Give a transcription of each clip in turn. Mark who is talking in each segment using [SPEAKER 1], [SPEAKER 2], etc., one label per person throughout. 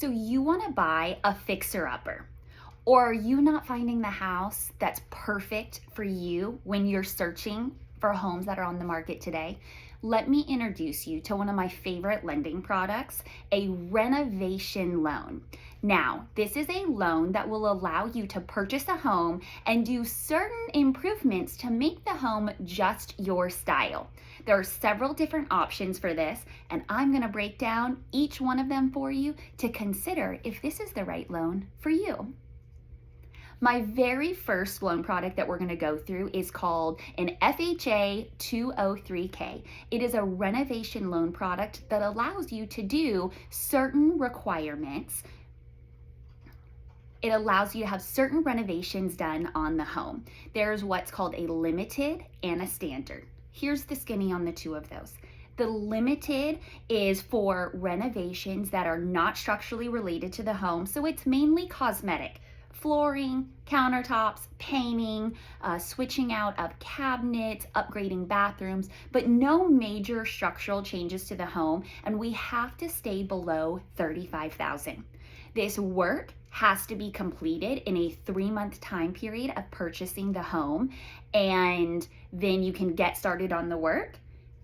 [SPEAKER 1] So you want to buy a fixer-upper, or are you not finding the house that's perfect for you when you're searching for homes that are on the market today? Let me introduce you to one of my favorite lending products, a renovation loan. Now, this is a loan that will allow you to purchase a home and do certain improvements to make the home just your style. There are several different options for this, and I'm going to break down each one of them for you to consider if this is the right loan for you. My very first loan product that we're going to go through is called an FHA 203K. It is a renovation loan product that allows you to do certain requirements. It allows you to have certain renovations done on the home. There's what's called a limited and a standard. Here's the skinny on the two of those. The limited is for renovations that are not structurally related to the home, so it's mainly cosmetic. Flooring, countertops, painting, switching out of cabinets, upgrading bathrooms, but no major structural changes to the home, and we have to stay below $35,000. This work has to be completed in a 3-month time period of purchasing the home, and then you can get started on the work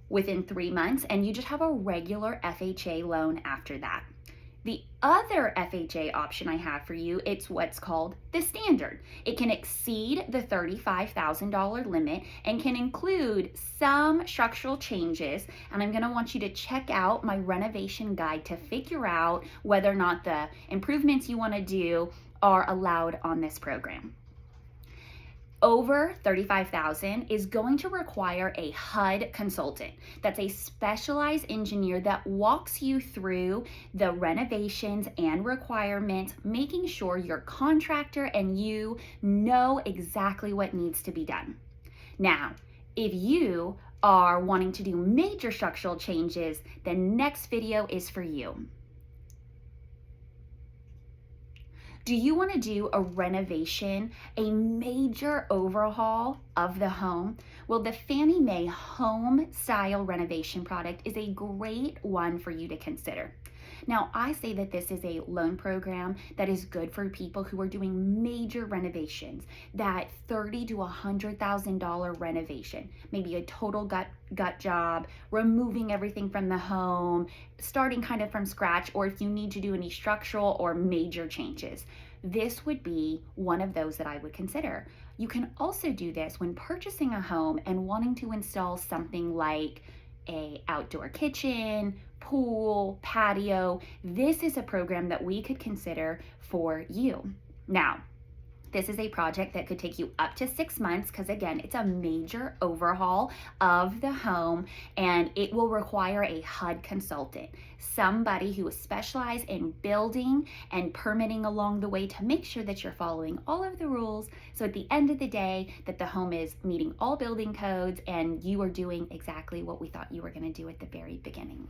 [SPEAKER 1] within 3 months, and you just have a regular FHA loan after that. The other FHA option I have for you, it's what's called the standard. It can exceed the $35,000 limit and can include some structural changes. And I'm gonna want you to check out my renovation guide to figure out whether or not the improvements you wanna do are allowed on this program. Over $35,000 is going to require a HUD consultant. That's a specialized engineer that walks you through the renovations and requirements, making sure your contractor and you know exactly what needs to be done. Now, if you are wanting to do major structural changes, the next video is for you. Do you want to do a renovation, a major overhaul of the home? Well, the Fannie Mae HomeStyle Renovation product is a great one for you to consider. Now, I say that this is a loan program that is good for people who are doing major renovations, that $30,000 to $100,000 renovation, maybe a total gut job, removing everything from the home, starting kind of from scratch, or if you need to do any structural or major changes. This would be one of those that I would consider. You can also do this when purchasing a home and wanting to install something like a outdoor kitchen, pool, patio. This is a program that we could consider for you. Now, this is a project that could take you up to 6 months because, again, it's a major overhaul of the home, and it will require a HUD consultant, somebody who is specialized in building and permitting along the way to make sure that you're following all of the rules. So at the end of the day, that the home is meeting all building codes and you are doing exactly what we thought you were going to do at the very beginning.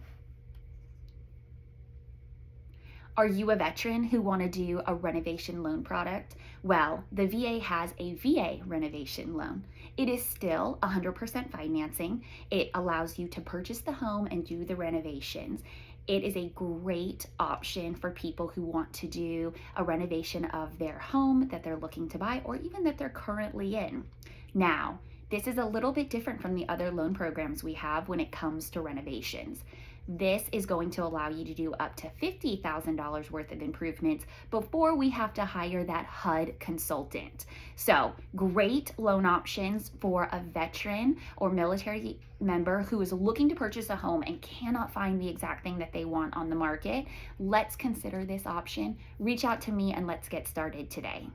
[SPEAKER 1] Are you a veteran who want to do a renovation loan product? Well, the VA has a VA renovation loan. It is still 100% financing. It allows you to purchase the home and do the renovations. It is a great option for people who want to do a renovation of their home that they're looking to buy or even that they're currently in. Now, this is a little bit different from the other loan programs we have when it comes to renovations. This is going to allow you to do up to $50,000 worth of improvements before we have to hire that HUD consultant. So, great loan options for a veteran or military member who is looking to purchase a home and cannot find the exact thing that they want on the market. Let's consider this option. Reach out to me and let's get started today.